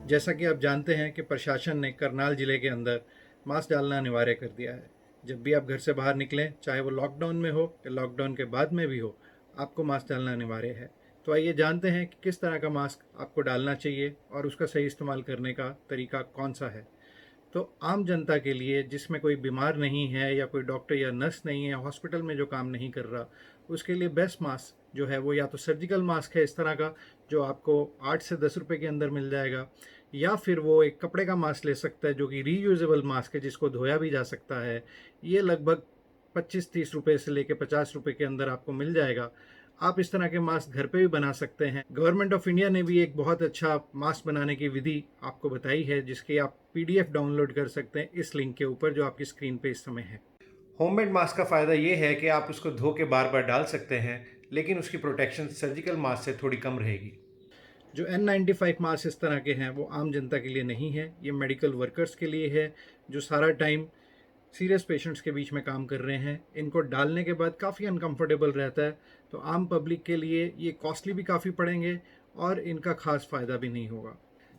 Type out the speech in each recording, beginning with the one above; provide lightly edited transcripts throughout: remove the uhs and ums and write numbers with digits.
जैसा कि आप जानते हैं कि प्रशासन ने करनाल ज़िले के अंदर मास्क डालना अनिवार्य कर दिया है। जब भी आप घर से बाहर निकलें, चाहे वो लॉकडाउन में हो या लॉकडाउन के बाद में भी हो, आपको मास्क डालना अनिवार्य है। तो आइए जानते हैं कि किस तरह का मास्क आपको डालना चाहिए और उसका सही इस्तेमाल करने का तरीका कौन सा है। तो आम जनता के लिए, जिसमें कोई बीमार नहीं है या कोई डॉक्टर या नर्स नहीं है, हॉस्पिटल में जो काम नहीं कर रहा, उसके लिए बेस्ट मास्क जो है वो या तो सर्जिकल मास्क है इस तरह का, जो आपको 8 से 10 रुपए के अंदर मिल जाएगा, या फिर वो एक कपड़े का मास्क ले सकता है जो कि रीयूजेबल मास्क है, जिसको धोया भी जा सकता है। ये लगभग 25-30 रुपए से लेकर 50 रुपए के अंदर आपको मिल जाएगा। आप इस तरह के मास्क घर पे भी बना सकते हैं। गवर्नमेंट ऑफ इंडिया ने भी एक बहुत अच्छा मास्क बनाने की विधि आपको बताई है, जिसकी आप पीडीएफ डाउनलोड कर सकते हैं इस लिंक के ऊपर जो आपकी स्क्रीन पे इस समय है। होममेड मास्क का फ़ायदा ये है कि आप उसको धो के बार बार डाल सकते हैं, लेकिन उसकी प्रोटेक्शन सर्जिकल मास्क से थोड़ी कम रहेगी। जो N95 मास्क इस तरह के हैं वो आम जनता के लिए नहीं है, ये मेडिकल वर्कर्स के लिए है जो सारा टाइम सीरियस पेशेंट्स के बीच में काम कर रहे हैं। इनको डालने के बाद काफ़ी अनकंफर्टेबल रहता है, तो आम पब्लिक के लिए ये कॉस्टली भी काफ़ी पड़ेंगे और इनका खास फ़ायदा भी नहीं होगा।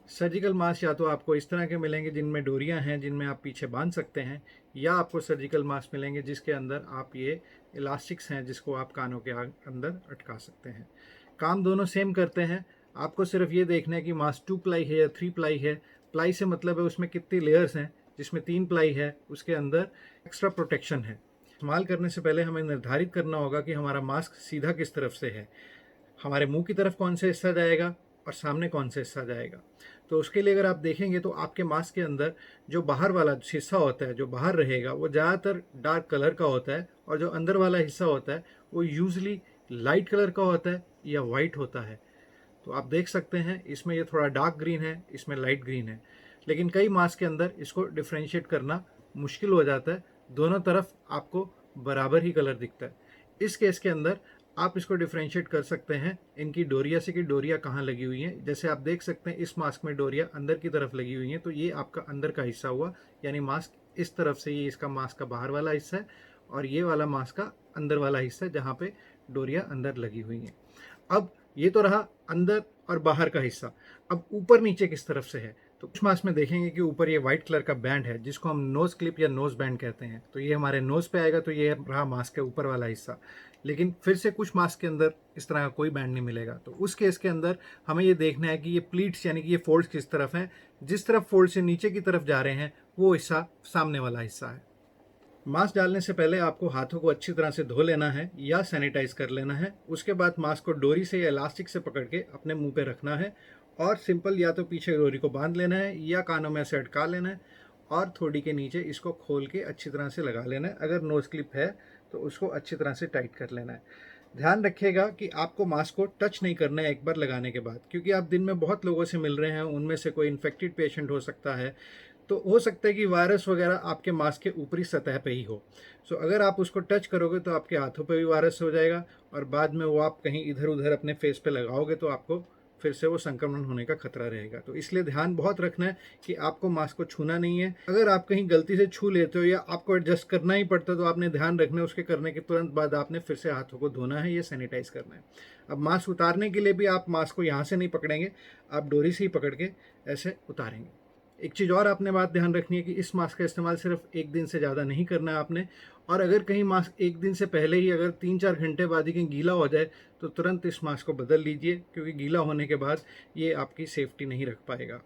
सर्जिकल मास्क या तो आपको इस तरह के मिलेंगे जिनमें डोरियां हैं, जिनमें आप पीछे बांध सकते हैं, या आपको सर्जिकल मास्क मिलेंगे जिसके अंदर आप ये इलास्टिक्स हैं जिसको आप कानों के अंदर अटका सकते हैं। काम दोनों सेम करते हैं। आपको सिर्फ ये देखना है कि मास्क 2 प्लाई है या 3 प्लाई है। प्लाई से मतलब है उसमें कितनी लेयर्स हैं। जिसमें 3 प्लाई है उसके अंदर एक्स्ट्रा प्रोटेक्शन है। इस्तेमाल करने से पहले हमें निर्धारित करना होगा कि हमारा मास्क सीधा किस तरफ से है, हमारे मुंह की तरफ कौन सा हिस्सा जाएगा और सामने कौन सा हिस्सा जाएगा। तो उसके लिए अगर आप देखेंगे तो आपके मास्क के अंदर जो बाहर वाला हिस्सा होता है, जो बाहर रहेगा, वो ज़्यादातर डार्क कलर का होता है, और जो अंदर वाला हिस्सा होता है वो यूजली लाइट कलर का होता है या वाइट होता है। तो आप देख सकते हैं इसमें ये थोड़ा डार्क ग्रीन है, इसमें लाइट ग्रीन है, लेकिन कई मास्क के अंदर इसको डिफ्रेंशिएट करना मुश्किल हो जाता है। दोनों तरफ आपको बराबर ही कलर दिखता है। इस केस के अंदर आप इसको डिफ्रेंशिएट कर सकते हैं इनकी डोरिया से कि डोरिया कहाँ लगी हुई हैं। जैसे आप देख सकते हैं इस मास्क में डोरिया अंदर की तरफ लगी हुई हैं, तो ये आपका अंदर का हिस्सा हुआ, यानी मास्क इस तरफ से, ये इसका मास्क का बाहर वाला हिस्सा है, और ये वाला मास्क का अंदर वाला हिस्सा है जहाँ पे डोरिया अंदर लगी हुई हैं। अब ये तो रहा अंदर और बाहर का हिस्सा। अब ऊपर नीचे किस तरफ से है, तो कुछ मास्क में देखेंगे कि ऊपर ये व्हाइट कलर का बैंड है जिसको हम नोज क्लिप या नोज बैंड कहते हैं। तो ये हमारे नोज पे आएगा, तो ये रहा मास्क के ऊपर वाला हिस्सा। लेकिन फिर से कुछ मास्क के अंदर इस तरह का कोई बैंड नहीं मिलेगा। तो उस केस के अंदर हमें ये देखना है कि ये प्लीट्स यानी कि ये फोल्ड्स किस तरफ हैं। जिस तरफ फोल्ड से नीचे की तरफ जा रहे हैं वो हिस्सा सामने वाला हिस्सा है। मास्क डालने से पहले आपको हाथों को अच्छी तरह से धो लेना है या सैनिटाइज कर लेना है। उसके बाद मास्क को डोरी से या इलास्टिक से पकड़ के अपने मुंह पे रखना है, और सिंपल या तो पीछे डोरी को बांध लेना है या कानों में से अटका लेना है, और थोड़ी के नीचे इसको खोल के अच्छी तरह से लगा लेना है। अगर नोज क्लिप है तो उसको अच्छी तरह से टाइट कर लेना है। ध्यान रखिएगा कि आपको मास्क को टच नहीं करना है एक बार लगाने के बाद, क्योंकि आप दिन में बहुत लोगों से मिल रहे हैं, उनमें से कोई इन्फेक्टेड पेशेंट हो सकता है, तो हो सकता है कि वायरस वगैरह आपके मास्क के ऊपरी सतह पे ही हो। सो अगर आप उसको टच करोगे तो आपके हाथों पे भी वायरस हो जाएगा, और बाद में वो आप कहीं इधर उधर अपने फेस पे लगाओगे तो आपको फिर से वो संक्रमण होने का खतरा रहेगा। तो इसलिए ध्यान बहुत रखना है कि आपको मास्क को छूना नहीं है। अगर आप कहीं गलती से छू लेते हो या आपको एडजस्ट करना ही पड़ता है तो आपने ध्यान रखना है उसके करने के तुरंत बाद आपने फिर से हाथों को धोना है या सैनिटाइज करना है। अब मास्क उतारने के लिए भी आप मास्क को यहाँ से नहीं पकड़ेंगे, आप डोरी से ही पकड़ के ऐसे उतारेंगे। एक चीज़ और आपने बात ध्यान रखनी है कि इस मास्क का इस्तेमाल सिर्फ एक दिन से ज़्यादा नहीं करना है आपने, और अगर कहीं मास्क एक दिन से पहले ही अगर 3-4 घंटे बाद ही कहीं गीला हो जाए तो तुरंत इस मास्क को बदल लीजिए, क्योंकि गीला होने के बाद ये आपकी सेफ्टी नहीं रख पाएगा।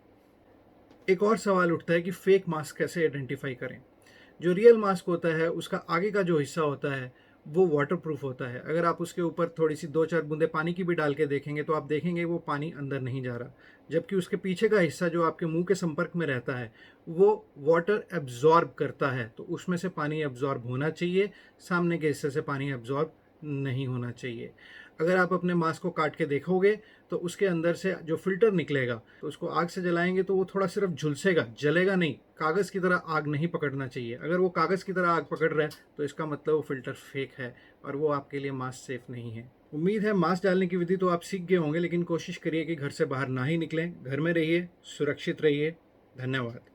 एक और सवाल उठता है कि फेक मास्क कैसे आइडेंटिफाई करें। जो रियल मास्क होता है उसका आगे का जो हिस्सा होता है वो वाटरप्रूफ होता है। अगर आप उसके ऊपर थोड़ी सी 2-4 बूंदे पानी की भी डाल के देखेंगे तो आप देखेंगे वो पानी अंदर नहीं जा रहा, जबकि उसके पीछे का हिस्सा जो आपके मुंह के संपर्क में रहता है वो वाटर एब्जॉर्ब करता है, तो उसमें से पानी एब्जॉर्ब होना चाहिए, सामने के हिस्से से पानी एब्जॉर्ब नहीं होना चाहिए। अगर आप अपने मास्क को काट के देखोगे तो उसके अंदर से जो फिल्टर निकलेगा, तो उसको आग से जलाएंगे तो वो थोड़ा सिर्फ झुलसेगा, जलेगा नहीं। कागज़ की तरह आग नहीं पकड़ना चाहिए। अगर वो कागज़ की तरह आग पकड़ रहा है तो इसका मतलब वो फिल्टर फेक है और वो आपके लिए मास्क सेफ नहीं है। उम्मीद है मास्क डालने की विधि तो आप सीख गए होंगे, लेकिन कोशिश करिए कि घर से बाहर ना ही निकलें, घर में रहिए, सुरक्षित रहिए। धन्यवाद।